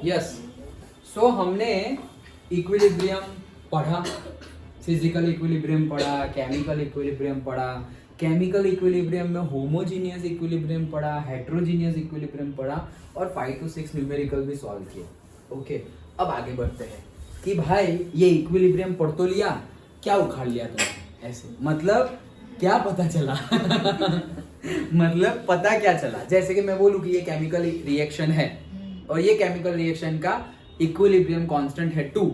Yes. सो हमने equilibrium पढ़ा, physical equilibrium पढ़ा, केमिकल इक्विलिब्रियम पढ़ा, केमिकल इक्विलिब्रियम में होमोजीनियस इक्विलिब्रियम पढ़ा, हेट्रोजीनियस इक्विलिब्रियम पढ़ा और 5 to 6 न्यूमेरिकल भी सॉल्व किए। ओके, अब आगे बढ़ते हैं कि भाई ये इक्विलिब्रियम पढ़ तो लिया, क्या उखाड़ लिया तुमने ऐसे, मतलब क्या पता चला मतलब पता क्या चला, जैसे कि मैं बोलूं कि ये केमिकल रिएक्शन है और ये केमिकल रिएक्शन का इक्विलिब्रियम कांस्टेंट है 2,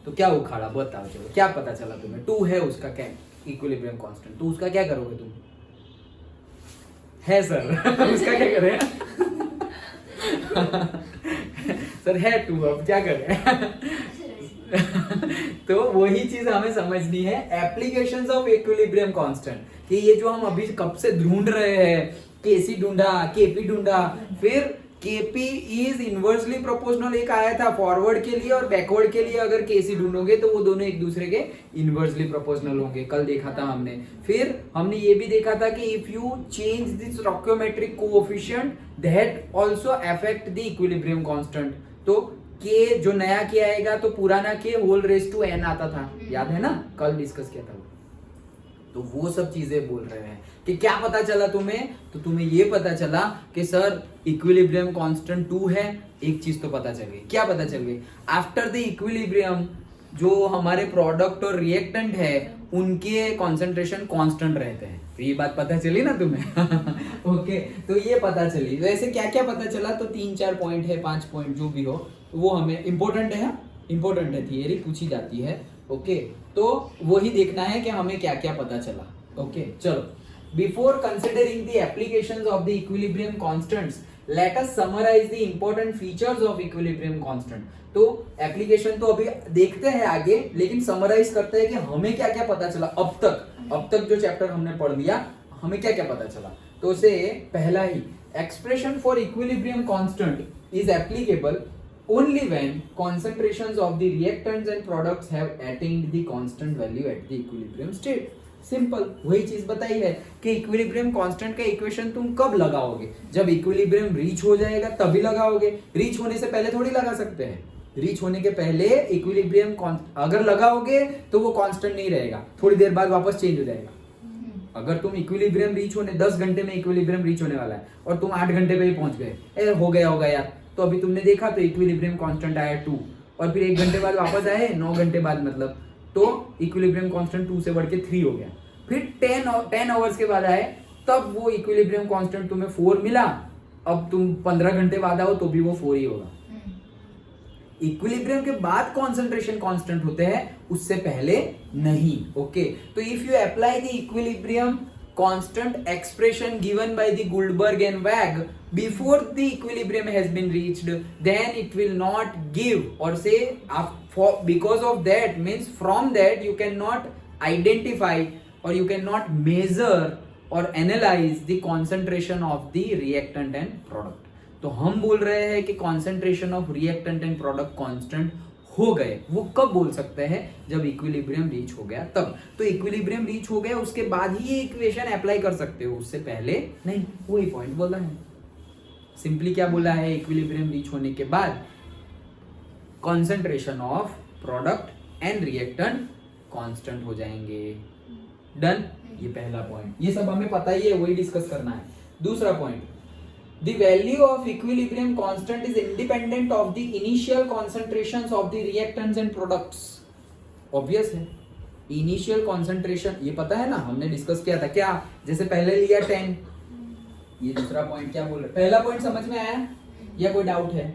तो क्या उखाड़ा बताओ, चलो क्या पता चला तुम्हें, 2 है उसका क्या इक्विलिब्रियम कांस्टेंट, तो उसका क्या करोगे तुम? है सर उसका क्या करें सर है 2, अब क्या करें तो वही चीज हमें समझनी है, एप्लीकेशंस ऑफ इक्विलिब्रियम कांस्टेंट, कि ये जो हम अभी कब से ढूंढ रहे हैं, केसी ढूंढा, केपी ढूंढा, फिर केपी इज इनवर्सली प्रोपोर्शनल एक आया था फॉरवर्ड के लिए और बैकवर्ड के लिए, अगर केसी ढूंढोगे तो वो दोनों एक दूसरे के इनवर्सली प्रोपोर्शनल होंगे, कल देखा था हमने। फिर हमने ये भी देखा था कि if you change this stoichiometric coefficient that also affect the equilibrium constant, तो के जो नया के आएगा तो पुराना के होल रेज टू एन आता था, याद है ना, कल डिस्कस किया था वो। तो वो सब चीजें बोल रहे हैं कि क्या पता चला तुम्हें, तो तुम्हें ये पता चला कि सर इक्विलिब्रियम कांस्टेंट 2 है, एक चीज तो पता चल गई, क्या पता चल गई, आफ्टर द इक्विलिब्रियम जो हमारे प्रोडक्ट और रिएक्टेंट है उनके कॉन्सेंट्रेशन कांस्टेंट रहते हैं, तो ये बात पता चली ना तुम्हें ओके, तो ये पता चली। वैसे क्या क्या पता चला, तो 3-4 पॉइंट है, 5 पॉइंट जो भी हो, वो हमें इंपॉर्टेंट है, इंपॉर्टेंट है, थियरी पूछी जाती है। ओके, तो वही देखना है कि हमें क्या क्या पता चला। ओके, चलो, before considering the applications of the equilibrium constants let us summarise the important features of equilibrium constant. तो एप्लीकेशन तो अभी देखते हैं आगे, लेकिन समराइज करते हैं कि हमें क्या क्या पता चला अब तक जो चैप्टर हमने पढ़ लिया, हमें क्या क्या पता चला। तो उसे पहला ही, expression for equilibrium constant is applicable only when concentrations of the reactants and products have attained the constant value at the equilibrium state. Simple, वही चीज बताई है कि इक्विलिब्रियम कांस्टेंट का इक्वेशन तुम कब लगाओगे, जब इक्विलिब्रियम रीच हो जाएगा तभी लगाओगे, रीच होने से पहले थोड़ी लगा सकते हैं। रीच होने के पहले इक्विलिब्रियम अगर लगाओगे तो वो कांस्टेंट नहीं रहेगा, थोड़ी देर बाद वापस चेंज हो जाएगा। अगर तुम इक्विलिब्रियम रीच होने 10 घंटे में इक्विलिब्रियम रीच होने वाला है और तुम 8 घंटे पे ही पहुंच गए, हो गया यार, तो अभी तुमने देखा तो इक्विलिब्रियम कांस्टेंट आया 2 और फिर 1 घंटे बाद वापस आए 9 घंटे बाद, मतलब तो इक्विलिब्रियम कांस्टेंट 2 से बढ़ के 3 हो गया। फिर 10 आवर्स के बाद आए तब वो इक्विलिब्रियम कांस्टेंट तुम्हें 4 मिला, अब तुम 15 घंटे बाद आओ तो भी वो 4 ही होगा। इक्विलिब्रियम के बाद कॉन्सेंट्रेशन कांस्टेंट होते हैं, उससे पहले नहीं। ओके, तो if you apply the equilibrium constant expression given by the Goldberg and Wag before the equilibrium has been reached, then it will not give, or say because of that, means from that you cannot identify or you cannot measure or analyze the concentration of the reactant and product. तो हम बोल रहे हैं कि concentration of reactant and product constant हो गए, वो कब बोल सकते हैं, जब इक्विलिब्रियम रीच हो गया तब। तो इक्विलिब्रियम रीच हो गया उसके बाद ही ये इक्वेशन अप्लाई कर सकते हो, उससे पहले नहीं। वही पॉइंट बोला है, सिंपली क्या बोला है, इक्विलिब्रियम रीच होने के बाद concentration of product and reactant constant हो जाएंगे। डन, ये पहला पॉइंट, ये सब हमें पता ही है, वही डिस्कस करना है। दूसरा point, the value of equilibrium constant is independent of the initial concentrations of the reactants and products. obvious है, initial concentration ये पता है ना, हमने डिस्कस किया था, क्या जैसे पहले लिया 10, ये दूसरा पॉइंट क्या बोल रहे, पहला पॉइंट समझ में आया या कोई डाउट है?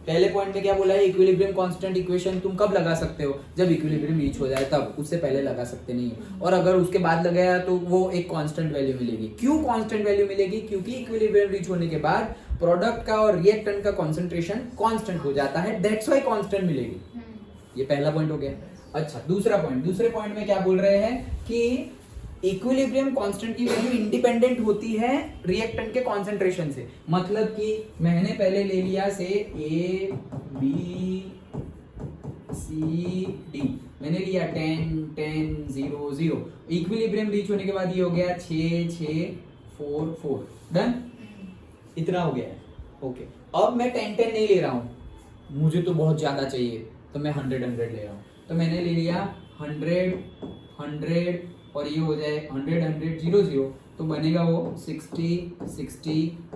पहले पॉइंट में क्या बोला है, इक्विलिब्रियम कांस्टेंट इक्वेशन तुम कब लगा सकते हो, जब इक्विलिब्रियम रीच हो जाए तब, उससे पहले लगा सकते नहीं, और अगर उसके बाद लगाया तो वो एक कांस्टेंट वैल्यू मिलेगी। क्यों कांस्टेंट वैल्यू मिलेगी, क्योंकि इक्विलिब्रियम रीच होने के बाद प्रोडक्ट का और रिएक्टेंट का कॉन्सेंट्रेशन कांस्टेंट हो जाता है, दैट्स व्हाई कांस्टेंट मिलेगी। ये पहला पॉइंट हो गया। अच्छा, दूसरा पॉइंट, दूसरे पॉइंट में क्या बोल रहे हैं कि इक्विलिब्रियम कांस्टेंट की वैल्यू इंडिपेंडेंट होती है रिएक्टेंट के कॉन्सेंट्रेशन से। मतलब कि मैंने पहले ले लिया से A B C D, मैंने लिया 10 10 0 0, इक्विलिब्रियम रीच होने के बाद ये हो गया 6 6 4 4। डन, इतना हो गया है। ओके, अब मैं 10 10 नहीं ले रहा हूं, मुझे तो बहुत ज्यादा चाहिए तो मैं 100 ले रहा हूँ, तो मैंने ले लिया 100 100 और ये हो जाए 100 100 0 0, तो बनेगा वो 60 60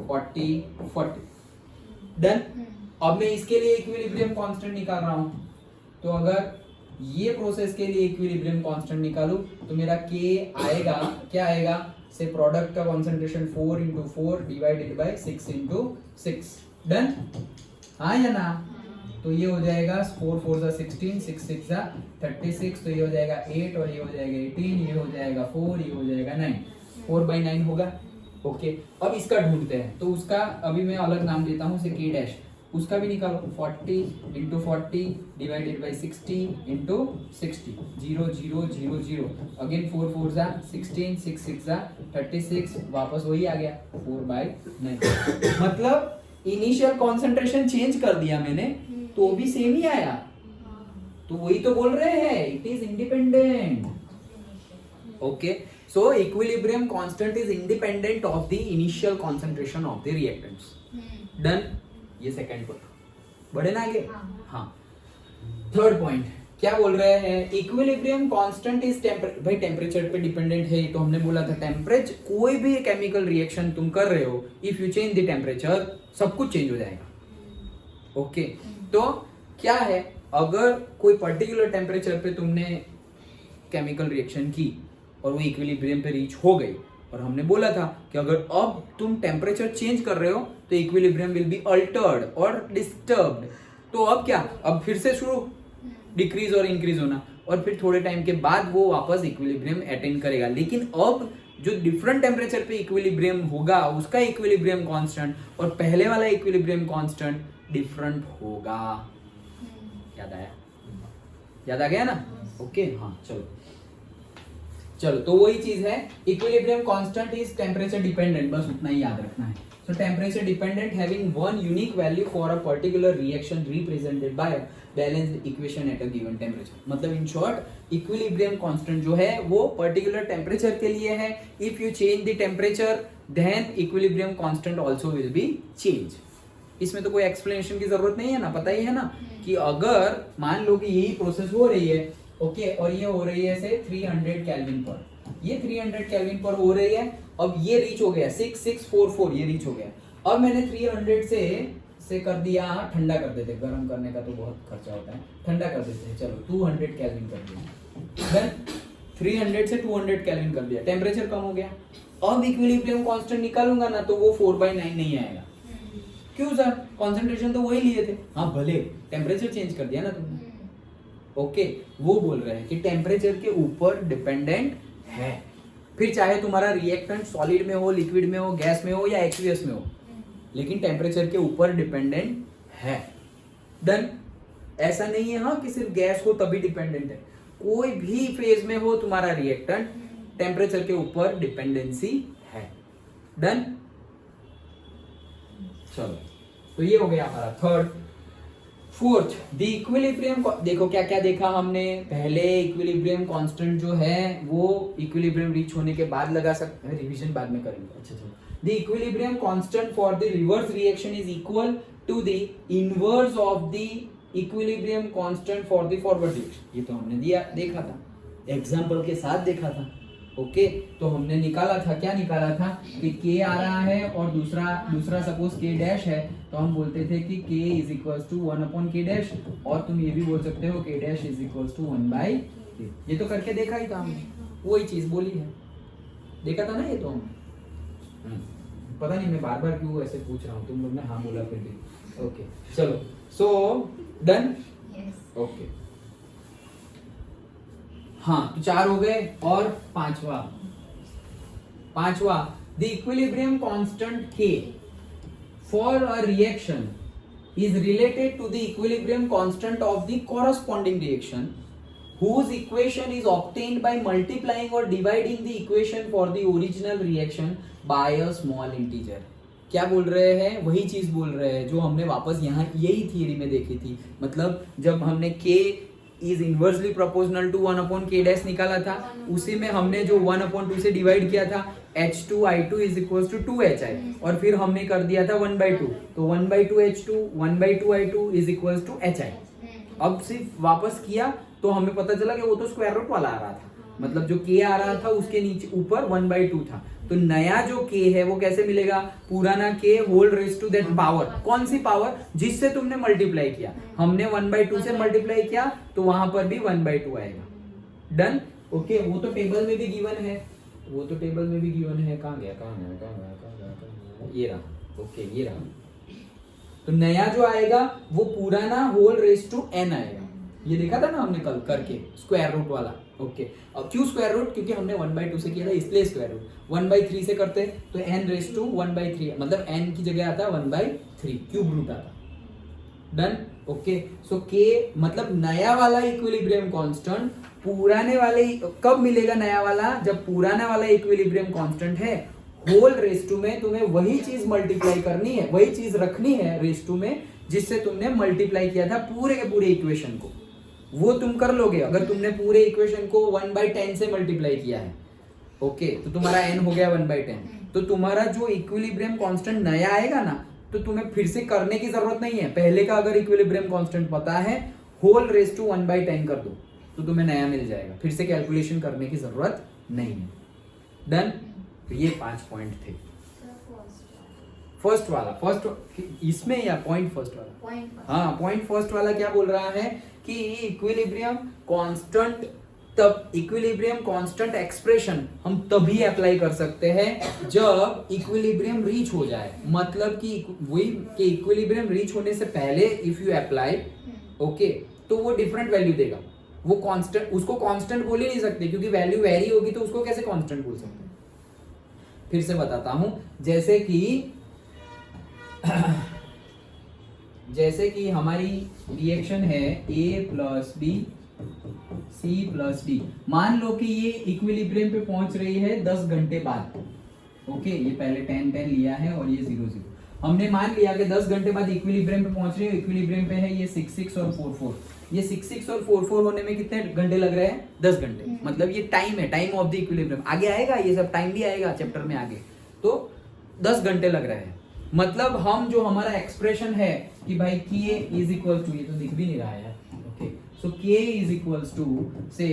40 40। डन। अब मैं इसके लिए इक्विलिब्रियम कांस्टेंट निकाल रहा हूँ, तो अगर ये प्रोसेस के लिए इक्विलिब्रियम कांस्टेंट निकालूं तो मेरा K आएगा, क्या आएगा, से प्रोडक्ट का concentration 4 into 4 divided by 6 into 6। Done, हाँ या ना? तो ये हो जाएगा 4 4 जा 16, 6 6 जा 36, तो ये हो जाएगा 8 और ये हो जाएगा 18, ये हो जाएगा 4, ये हो जाएगा 9, 4/9 होगा। ओके, अब इसका ढूंढते हैं, तो उसका अभी मैं अलग नाम देता हूँ, K डैश, उसका भी निकालो। 40 into 40 divided by 60 into 60, 0 0 0 0, again 4 4 जा 16, 6 6 जा 36, वापस वही आ गया 4/9। मतलब इनिशियल कॉन्सेंट्रेशन चेंज कर दिया मैंने तो भी सेम ही आया, तो वही तो बोल रहे हैं, it is independent. Okay, so equilibrium constant is independent of the initial concentration of the reactants. Done, ये सेकंड पॉइंट। बढ़े ना आगे? हाँ। थर्ड पॉइंट क्या बोल रहे हैं, इक्विलिब्रियम कांस्टेंट इज भाई टेम्परेचर पे डिपेंडेंट है, तो हमने बोला था टेम्परेचर, कोई भी केमिकल रिएक्शन तुम कर रहे हो, if you change the temperature सब कुछ चेंज हो जाएगा। ओके, तो क्या है, अगर कोई पर्टिकुलर टेम्परेचर पे तुमने केमिकल रिएक्शन की और वो इक्विलिब्रियम पे रीच हो गई, और हमने बोला था कि अगर अब तुम टेम्परेचर चेंज कर रहे हो तो इक्विलिब्रियम विल बी अल्टर्ड और डिस्टर्ब्ड। तो अब क्या, अब फिर से शुरू डिक्रीज और इंक्रीज होना, और फिर थोड़े टाइम के बाद वो वापस इक्विलिब्रियम अटेन करेगा। लेकिन अब जो डिफरेंट टेम्परेचर पे इक्विलिब्रियम होगा उसका इक्विलिब्रियम कांस्टेंट और पहले वाला इक्विलिब्रियम कांस्टेंट डिफरेंट होगा। याद आया? याद आ गया ना? ओके, हाँ चलो चलो, तो वही चीज है, equilibrium constant is temperature dependent, बस उतना ही याद रखना है। सो temperature dependent having one unique value for a particular reaction represented by balanced equation at a given temperature. मतलब इन शॉर्ट इक्विलिब्रियम कांस्टेंट जो है वो पर्टिकुलर टेम्परेचर के लिए है। If you change the temperature then equilibrium constant also will be change. इसमें तो कोई एक्सप्लेनेशन की जरूरत नहीं है ना, पता ही है ना कि अगर मान लो कि यही प्रोसेस हो रही है, ओके, और ये हो रही है से 300 केल्विन पर, ये 300 केल्विन पर हो रही है, अब ये रीच हो गया 6644, ये रीच हो गया। अब मैंने 300 से कर दिया, ठंडा कर देते, गर्म करने का तो बहुत खर्चा होता है, ठंडा कर देते हैं, चलो 200 केल्विन कर दिया, देन 300 से 200 केल्विन कर दिया, टेम्परेचर कम हो गया। अब इक्विलिब्रियम कांस्टेंट निकालूंगा ना तो वो 4/9 नहीं आएगा। क्यों सर, कंसंट्रेशन तो वही लिए थे। हाँ भले टेम्परेचर चेंज कर दिया ना तुमने। ओके, वो बोल रहे हैं कि टेम्परेचर के ऊपर डिपेंडेंट है, फिर चाहे तुम्हारा रिएक्टेंट सॉलिड में हो, लिक्विड में हो, गैस में हो या एक्वियस में हो, लेकिन टेम्परेचर के ऊपर डिपेंडेंट है। देन ऐसा नहीं है हाँ कि सिर्फ गैस हो तभी डिपेंडेंट है, कोई भी फेज में हो तुम्हारा रिएक्टेंट टेम्परेचर के ऊपर डिपेंडेंसी है। डन, चलो, तो ये हो गया हमारा थर्ड। फोर्थ, द इक्विलिब्रियम, देखो क्या क्या देखा हमने पहले, इक्विलिब्रियम कांस्टेंट जो है वो इक्विलिब्रियम रीच होने के बाद लगा सकते हैं, रिवीजन बाद में करेंगे। अच्छा चलो, the equilibrium constant for the reverse reaction is equal to the inverse of the equilibrium constant for the forward reaction. ये तो हमने देखा था, एग्जांपल के साथ देखा था। ओके, तो हमने निकाला था, क्या निकाला था कि K आ रहा है और दूसरा सपोज K डैश है, तो हम बोलते थे कि K is equals to 1/K dash, और तुम ये भी बोल सकते हो K dash is equals to 1/K। ये तो करके देखा ही था हमने, वही चीज बोली है, देखा था ना ये तो हमने। पता नहीं मैं बार बार क्यों ऐसे पूछ रहा हूँ, तुम लोग ने हाँ बोला फिर भी। ओके चलो, सो डन। ओके हाँ, तो 4 हो गए, और पांचवा the equilibrium constant K for a reaction is related to the equilibrium constant of the corresponding reaction whose equation is obtained by multiplying or dividing the equation for the original reaction by a small integer। क्या बोल रहे हैं, वही चीज बोल रहे हैं जो हमने वापस यहाँ यही थियरी में देखी थी। मतलब जब हमने K is inversely proportional to 1/k निकाला था, उसी में हमने जो 1/2 से डिवाइड किया था H2I2 is equal to 2HI, और फिर हमने कर दिया था 1/2, तो 1/2 H2 1/2I2 is equal to HI। अब सिर्फ वापस किया तो हमें पता चला कि वो तो स्क्वायर रूट वाला आ रहा था, मतलब जो k आ रहा था उसके नीचे ऊपर 1/2 था, तो नया जो k है वो कैसे मिलेगा, पुराना k whole raise to that power, कौन सी पावर, जिससे तुमने मल्टीप्लाई किया, हमने 1/2 से मल्टीप्लाई किया तो वहां पर भी 1/2 आएगा। Done, okay. वो तो टेबल में भी गिवन है, वो तो टेबल में भी गिवन है, कहाँ गया, ये रहा, ओके ये रहा। तो नया जो आएगा वो पुराना होल रेज टू n आएगा, ये देखा था ना हमने कल करके स्क्वायर रूट वाला, ओके। अब क्यों स्क्वायर रूट, क्योंकि हमने 1/2 से किया था इसलिए स्क्वायर रूट, 1/3 से करते तो n रेज टू 1/3, मतलब n की जगह आता 1/3, क्यूब रूट आता। Done, okay. सो k मतलब नया वाला इक्विलिब्रियम कांस्टेंट पुराने वाले कब मिलेगा, नया वाला जब पुराना वाला इक्विलिब्रियम कांस्टेंट है होल रेज टू में तुम्हें वही चीज मल्टीप्लाई करनी है, वही चीज रखनी है रेज टू में जिससे तुमने मल्टीप्लाई किया था पूरे के पूरे इक्वेशन को, वो तुम कर लोगे अगर तुमने पूरे इक्वेशन को 1/10 से मल्टीप्लाई किया है, ओके, तो तुम्हारा n हो गया 1/10, तो तुम्हारा जो इक्विलिब्रियम कांस्टेंट नया आएगा ना, तो तुम्हें फिर से करने की जरूरत नहीं है, पहले का अगर इक्विलिब्रियम कांस्टेंट पता है होल रेज टू 1/10 कर दो तो तुम्हें नया मिल जाएगा, फिर से कैलकुलेशन करने की जरूरत नहीं है। डन, तो ये 5 पॉइंट थे। फर्स्ट वाला, फर्स्ट इसमें या पॉइंट फर्स्ट वाला, हाँ पॉइंट फर्स्ट वाला क्या बोल रहा है कि इक्विलिब्रियम कांस्टेंट, तब इक्विलिब्रियम कांस्टेंट एक्सप्रेशन हम तभी अप्लाई कर सकते हैं जब इक्विलिब्रियम रीच हो जाए, मतलब कि वही कि इक्विलिब्रियम रीच होने से पहले इफ यू अप्लाई, ओके, तो वो डिफरेंट वैल्यू देगा, वो कांस्टेंट, उसको कांस्टेंट बोल ही नहीं सकते क्योंकि वैल्यू वेरी होगी, तो उसको कैसे कांस्टेंट बोल सकते हैं। फिर से बताता हूं, जैसे कि हमारी रिएक्शन है A plus B C plus D, मान लो कि ये इक्विलिब्रियम पे पहुंच रही है 10 घंटे बाद, ओके, ये पहले 10 लिया है और ये 0 0, हमने मान लिया कि 10 घंटे बाद इक्विलिब्रियम पे पहुंच रही है, इक्विलिब्रियम पे है ये 6 6 और 4 4, ये 6 6 और 4 4 होने में कितने घंटे लग रहे हैं, 10 घंटे, मतलब ये टाइम है, टाइम ऑफ द इक्विलिब्रियम, आगे आएगा ये सब टाइम भी आएगा चैप्टर में आगे, तो 10 घंटे लग रहे हैं, मतलब हम जो हमारा एक्सप्रेशन है कि भाई k इज इक्वल टू, ये तो दिख भी नहीं रहा है, okay, so k is equals to से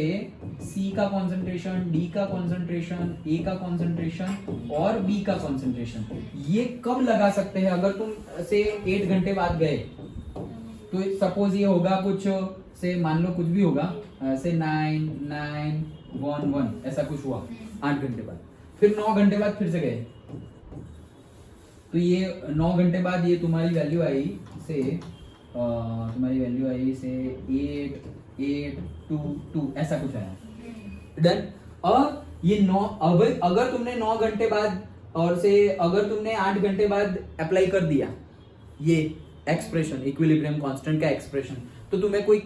c का कंसंट्रेशन, d का कंसंट्रेशन, a का कंसंट्रेशन और b का कंसंट्रेशन, ये कब लगा सकते हैं, अगर तुम से 8 घंटे बाद गए तो सपोज ये होगा कुछ से, मान लो कुछ भी होगा से 9 9 1 1 ऐसा कुछ हुआ 8 घंटे बाद, फिर 9 घंटे बाद फिर से गए, तो ये 9 घंटे बाद ये तुम्हारी वैल्यू आई से 8 8 2 2 ऐसा कुछ आया। डन, और ये 9, अगर तुमने 9 घंटे बाद और से अगर तुमने 8 घंटे बाद अप्लाई कर दिया ये एक्सप्रेशन, इक्विलिब्रियम कांस्टेंट का एक्सप्रेशन, तो तुम्हें कोई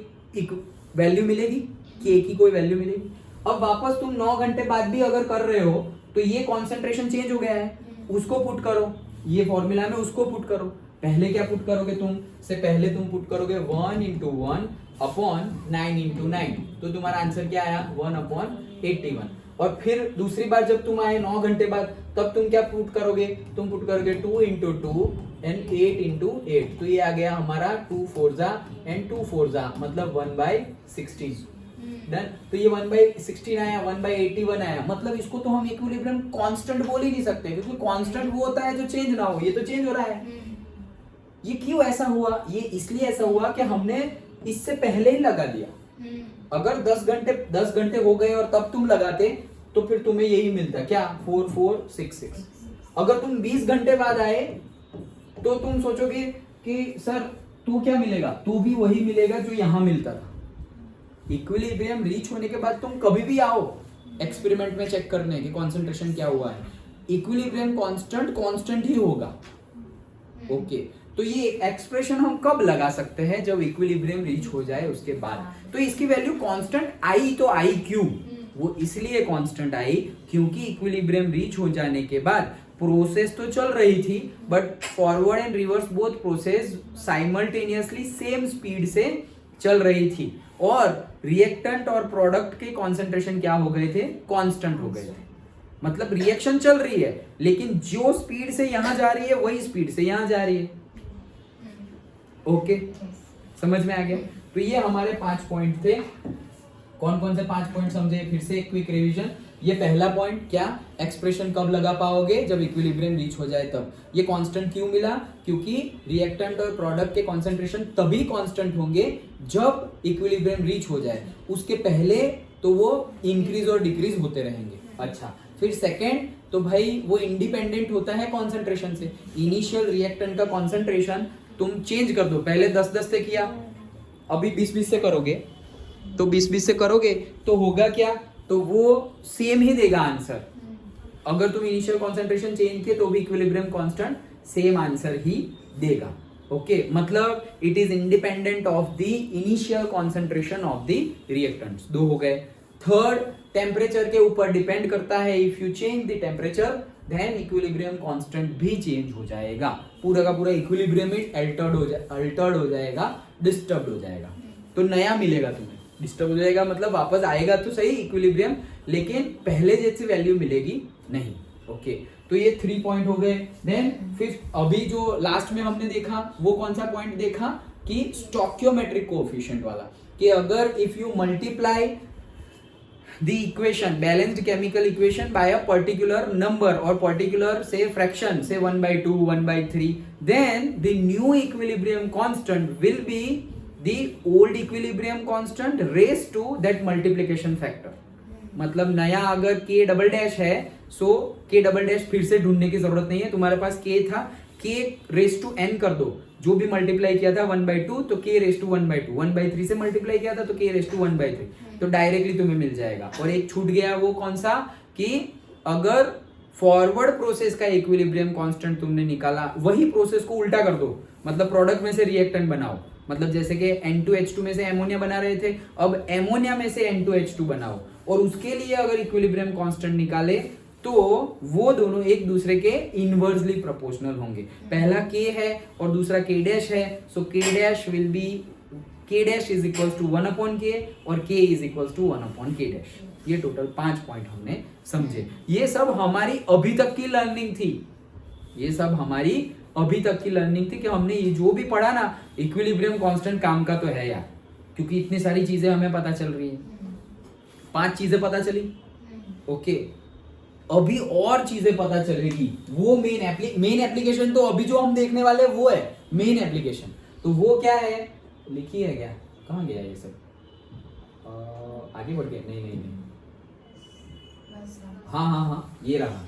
वैल्यू मिलेगी, k की कोई वैल्यू मिलेगी। अब वापस तुम 9 घंटे बाद भी अगर कर रहे हो तो ये कॉन्सेंट्रेशन चेंज हो गया है, उसको पुट करो, ये फॉर्मूला में उसको पुट करो। पहले क्या पुट करोगे तुम, से पहले तुम पुट करोगे 1 into 1 अपॉन 9 into 9, तो तुम्हारा आंसर क्या आया 1/81। और फिर दूसरी बार जब तुम आए 9 घंटे बाद, तब तुम क्या पुट करोगे, तुम पुट करोगे 2 into 2 and 8 into 8, तो ये आ गया हमारा 2 4 and 2 4 मतलब 1/16। डन, तो ये 1/16 आया, 1/81 आया, मतलब इसको तो हम इक्विलिब्रियम कांस्टेंट बोल ही नहीं सकते, क्योंकि कांस्टेंट वो होता है जो चेंज ना हो, ये तो चेंज हो रहा है। ये क्यों ऐसा हुआ, ये इसलिए ऐसा हुआ कि हमने इससे पहले ही लगा दिया। अगर 10 घंटे हो गए और तब तुम लगाते तो फिर तुम्हें यही मिलता, क्या 4 4 6 6। अगर तुम 20 घंटे बाद आए तो तुम सोचोगे कि सर तू क्या मिलेगा, तू भी वही मिलेगा जो यहां मिलता था। इक्विलिब्रियम रीच होने के बाद तुम कभी भी आओ एक्सपेरिमेंट में चेक करने कि कंसंट्रेशन क्या हुआ है, इक्विलिब्रियम कांस्टेंट ही होगा। ओके, तो ये एक्सप्रेशन हम कब लगा सकते हैं, जब इक्विलिब्रियम रीच हो जाए उसके बाद। तो इसकी वैल्यू कांस्टेंट आई, तो आई क्यों, वो इसलिए कांस्टेंट आई क्योंकि इक्विलिब्रियम रीच हो जाने के बाद प्रोसेस तो चल रही थी, but forward and reverse both process simultaneously same speed से चल रही थी। और रिएक्टेंट और प्रोडक्ट के कॉन्सेंट्रेशन क्या हो गए थे, कांस्टेंट हो गए थे। मतलब रिएक्शन चल रही है लेकिन जो स्पीड से यहां जा रही है वही स्पीड से यहां जा रही है। ओके, समझ में आ गया। तो ये हमारे 5 पॉइंट थे। कौन कौन से 5 पॉइंट समझे, फिर से एक क्विक रिवीजन। ये पहला पॉइंट, क्या एक्सप्रेशन कब लगा पाओगे, जब इक्विलिब्रियम रीच हो जाए तब। ये कांस्टेंट क्यों मिला, क्योंकि रिएक्टेंट और प्रोडक्ट के कॉन्सेंट्रेशन तभी कांस्टेंट होंगे जब इक्विलिब्रियम रीच हो जाए। उसके पहले तो वो इंक्रीज और डिक्रीज होते रहेंगे। अच्छा, फिर सेकेंड, तो भाई वो इंडिपेंडेंट होता है कॉन्सेंट्रेशन से। इनिशियल रिएक्टेंट का कॉन्सेंट्रेशन तुम चेंज कर दो, पहले 10-10 से किया, अभी 20-20 से करोगे, तो 20-20 से करोगे तो होगा क्या, तो वो सेम ही देगा आंसर। अगर तुम इनिशियल कॉन्सेंट्रेशन चेंज किए तो भी इक्विलिब्रियम कांस्टेंट सेम आंसर ही देगा। ओके, मतलब it is independent of the initial concentration of the reactants. 2 हो गए। थर्ड, टेम्परेचर के ऊपर डिपेंड करता है। If you change the temperature then equilibrium constant भी चेंज हो जाएगा। पूरा का पूरा इक्विलिब्रियम अल्टर्ड हो जाएगा, डिस्टर्ब हो जाएगा, तो नया मिलेगा तुम्हें। डिस्टर्ब हो जाएगा मतलब वापस आएगा तो सही इक्विलिब्रियम, लेकिन पहले जैसी वैल्यू मिलेगी नहीं। ओके, तो ये 3 पॉइंट हो गए। देन फिफ्थ, अभी जो लास्ट में हमने देखा वो कौन सा पॉइंट देखा कि स्टोइकियोमेट्रिक कोएफिशिएंट वाला, कि अगर if you multiply the equation, balanced chemical equation by a particular number or particular say fraction, say 1/2, 1/3, then the new equilibrium constant will be the old equilibrium constant raised to that multiplication factor। मतलब नया अगर k double dash है, so k double dash फिर से ढूंढने की जरूरत नहीं है, तुम्हारे पास k था, k रेस टू n कर दो, जो भी मल्टीप्लाई किया था 1/2 तो k रेस टू 1/2, 1/3 से मल्टीप्लाई किया था तो k रेस टू 1/3, तो डायरेक्टली तुम्हें मिल जाएगा। और एक छूट गया, वो कौन सा, कि अगर फॉरवर्ड प्रोसेस का इक्विलिब्रियम कांस्टेंट तुमने निकाला, वही प्रोसेस को उल्टा कर दो, मतलब प्रोडक्ट में से रिएक्टेंट बनाओ। मतलब जैसे कि N2H2 में से एमोनिया बना रहे थे, अब एमोनिया में से N2H2 बनाओ, और उसके लिए अगर इक्विलिब्रियम कांस्टेंट निकाले तो वो दोनों एक दूसरे के इनवर्सली प्रोपोर्शनल होंगे। पहला k है और दूसरा k डैश है, so k dash will be k dash is equals to 1/k और k is equals to 1/k dash. ये टोटल 5 पॉइंट हमने समझे। ये सब हमारी अभी तक की लर्निंग थी, ये सब हमारी अभी तक की लर्निंग थी कि हमने ये जो भी पढ़ा ना, इक्विलिब्रियम कांस्टेंट काम का तो है यार, क्योंकि इतनी सारी चीजें हमें पता चल रही है। 5 चीजें पता चली। ओके, अभी और चीजें पता चलेगी, वो मेन एप्लीकेशन तो अभी जो हम देखने वाले वो है मेन एप्लीकेशन। तो वो क्या है, लिखी है क्या, कहाँ गया ये सब, आगे बढ़ गया, नहीं, हाँ, ये रहा,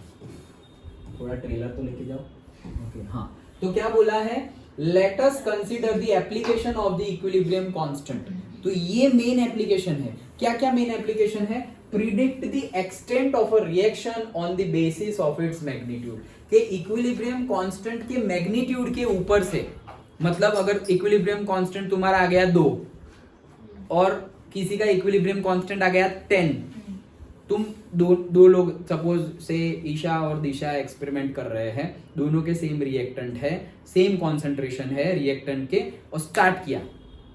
थोड़ा ट्रेलर तो लेके जाओ। ओके, हाँ, तो क्या बोला है, let us consider the application of the equilibrium constant. तो ये मेन एप्लीकेशन है। क्या क्या मेन एप्लीकेशन है, predict the extent of a reaction on the basis of its magnitude, के इक्विलिब्रियम कांस्टेंट के मैग्नीट्यूड के ऊपर से, मतलब अगर इक्विलिब्रियम कांस्टेंट तुम्हारा आ गया 2 और किसी का इक्विलिब्रियम कांस्टेंट आ गया 10, तुम दो लोग सपोज से ईशा और दिशा एक्सपेरिमेंट कर रहे हैं, दोनों के सेम रिएक्टेंट है, सेम कॉन्सेंट्रेशन है रिएक्टेंट के, और स्टार्ट किया,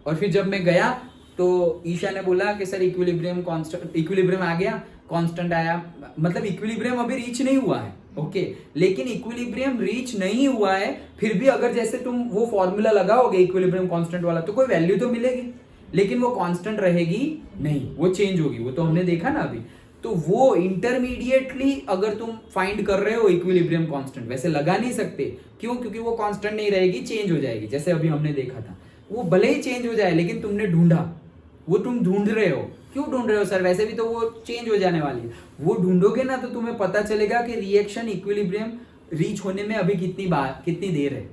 और फिर जब मैं गया तो ईशा ने बोला कि सर इक्विलिब्रियम आ गया, कांस्टेंट आया, मतलब इक्विलिब्रियम अभी रीच नहीं हुआ है। ओके, लेकिन इक्विलिब्रियम रीच नहीं हुआ है, फिर भी अगर जैसे तुम वो फॉर्मूला लगाओगे इक्विलिब्रियम कांस्टेंट वाला, तो कोई वैल्यू तो मिलेगी, लेकिन वो कांस्टेंट रहेगी नहीं, वो चेंज होगी, वो तो हमने देखा ना अभी। तो वो इंटरमीडिएटली अगर तुम फाइंड कर रहे हो इक्विलिब्रियम कांस्टेंट, वैसे लगा नहीं सकते, क्यों, क्योंकि वो कांस्टेंट नहीं रहेगी, चेंज हो जाएगी, जैसे अभी हमने देखा था। वो भले ही चेंज हो जाए, लेकिन तुमने ढूंढा, वो तुम ढूंढ रहे हो, क्यों ढूंढ रहे हो सर, वैसे भी तो वो चेंज हो जाने वाली है। वो ढूंढोगे ना तो तुम्हें पता चलेगा कि रिएक्शन इक्विलिब्रियम रीच होने में अभी कितनी देर है।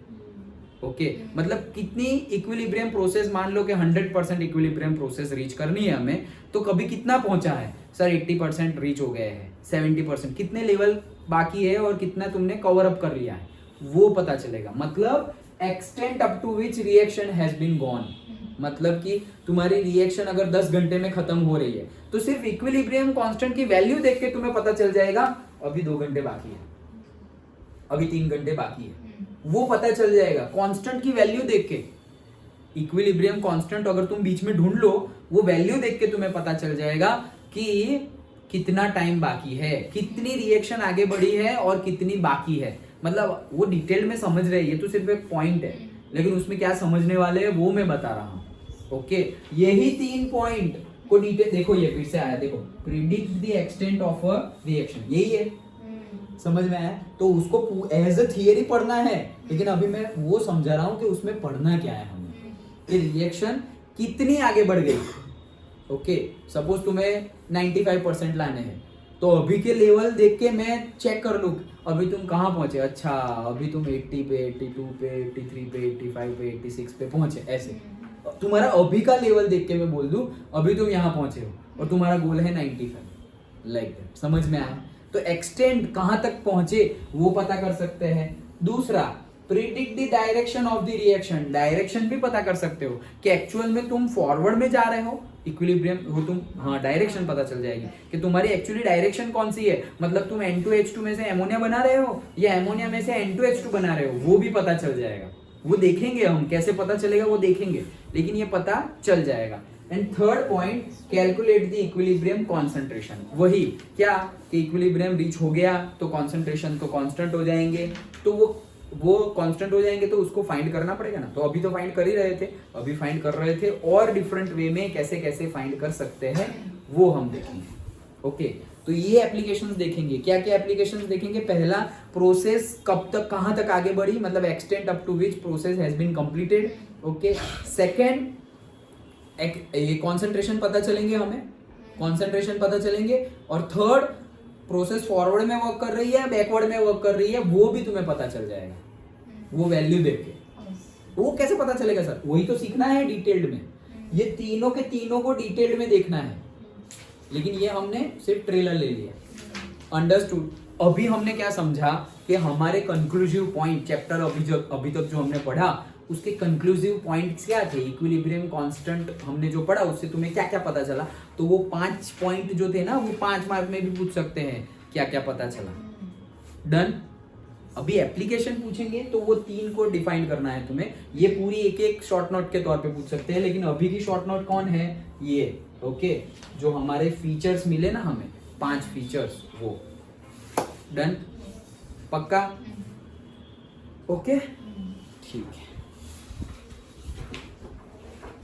ओके, मतलब कितनी इक्विलिब्रियम प्रोसेस, मान लो कि 100% इक्विलिब्रियम प्रोसेस रीच करनी है हमें, तो कभी कितना पहुंचा है सर, 80% रीच हो गए हैं, 70%, कितने लेवल बाकी है और कितना तुमने कवर अप कर लिया है, वो पता चलेगा। मतलब extent up to which reaction has been gone, मतलब कि तुम्हारी रिएक्शन अगर 10 घंटे में खत्म हो रही है, तो सिर्फ इक्विलिब्रियम कांस्टेंट की वैल्यू देख के तुम्हें पता चल जाएगा अभी 2 घंटे बाकी है, अभी 3 घंटे बाकी है, वो पता चल जाएगा कांस्टेंट की वैल्यू देख के। इक्विलिब्रियम कांस्टेंट अगर तुम बीच में ढूंढ लो, वो वैल्यू देख के तुम्हें पता चल जाएगा कि कितना टाइम बाकी है, कितनी रिएक्शन आगे बढ़ी है और कितनी बाकी है। मतलब वो डिटेल में समझ रहे हैं, ये तो सिर्फ एक पॉइंट है, लेकिन उसमें क्या समझने वाले हैं वो मैं बता रहा हूँ। ओके, यही 3 पॉइंट को डिटेल देखो, ये फिर से आया, देखो predict the extent of a reaction, यही है, समझ में आया। तो उसको एज अ थियरी पढ़ना है, लेकिन अभी मैं वो समझा रहा हूँ कि उसमें पढ़ना क्या है हमें, कि रिएक्शन कितनी आगे बढ़ गई। ओके, सपोज तुम्हें 95% लाने हैं, तो अभी के लेवल देख के मैं चेक कर लूँ अभी तुम कहाँ पहुंचे। अच्छा, अभी तुम 80 पे, 82 पे, 83 पे, 85 पे, 86 पे पहुंचे, ऐसे तुम्हारा अभी का लेवल देख के मैं बोल दूं अभी तुम यहाँ पहुंचे हो और तुम्हारा गोल है 95, लाइक दैट। समझ में आया? तो एक्सटेंड कहाँ तक पहुंचे वो पता कर सकते हैं। दूसरा, predict the direction of the reaction, direction भी पता कर सकते हो कि एक्चुअल में तुम फॉरवर्ड में जा रहे हो, इक्विलिब्रियम हो तुम, हाँ डायरेक्शन पता चल जाएगी कि तुम्हारी एक्चुअली डायरेक्शन कौन सी है। मतलब तुम N2H2 में से एमोनिया बना रहे हो या एमोनिया में से N2H2 बना रहे हो, वो भी पता चल जाएगा। वो देखेंगे हम, कैसे पता चलेगा वो देखेंगे, लेकिन ये पता चल जाएगा। And third point, calculate the equilibrium concentration. वही क्या कि इक्विलिब्रियम रीच हो गया तो कॉन्सेंट्रेशन तो कांस्टेंट हो जाएंगे, तो वो कांस्टेंट हो जाएंगे तो उसको फाइंड करना पड़ेगा ना। तो अभी तो फाइंड कर ही रहे थे, अभी फाइंड कर रहे थे, और डिफरेंट वे में कैसे कैसे फाइंड कर सकते हैं वो हम देखेंगे। ओके, तो ये एप्लीकेशंस देखेंगे। क्या क्या एप्लीकेशंस देखेंगे? पहला, प्रोसेस कब तक कहां तक आगे बढ़ी, मतलब extent up to which process has been completed. Okay, second, ये कॉन्सेंट्रेशन पता चलेंगे हमें, कॉन्सेंट्रेशन पता चलेंगे। और थर्ड, प्रोसेस फॉरवर्ड में वर्क कर रही है बैकवर्ड में वर्क कर रही है, वो भी तुम्हें पता चल जाएगा, वो वैल्यू देख के। वो कैसे पता चलेगा सर? वही तो सीखना है डिटेल्ड में, ये तीनों के तीनों को डिटेल्ड में देखना है, लेकिन ये हमने सिर्फ ट्रेलर ले लिया। अंडरस्टूड? अभी हमने क्या समझा कि हमारे कंक्लूसिव पॉइंट, चैप्टर अभी तक जो हमने पढ़ा उसके कंक्लूसिव पॉइंट्स क्या थे। इक्विलिब्रियम कांस्टेंट हमने जो पढ़ा उससे तुम्हें क्या क्या पता चला, तो वो 5 पॉइंट जो थे ना, वो 5 मार्क में भी पूछ सकते हैं क्या क्या पता चला। डन? अभी एप्लीकेशन पूछेंगे तो वो 3 को डिफाइन करना है तुम्हें। ये पूरी एक एक शॉर्ट नोट के तौर पे पूछ सकते हैं, लेकिन अभी की शॉर्ट नोट कौन है? ये। ओके, जो हमारे फीचर्स मिले ना हमें, 5 फीचर्स, वो। डन? पक्का? ओके, ठीक है।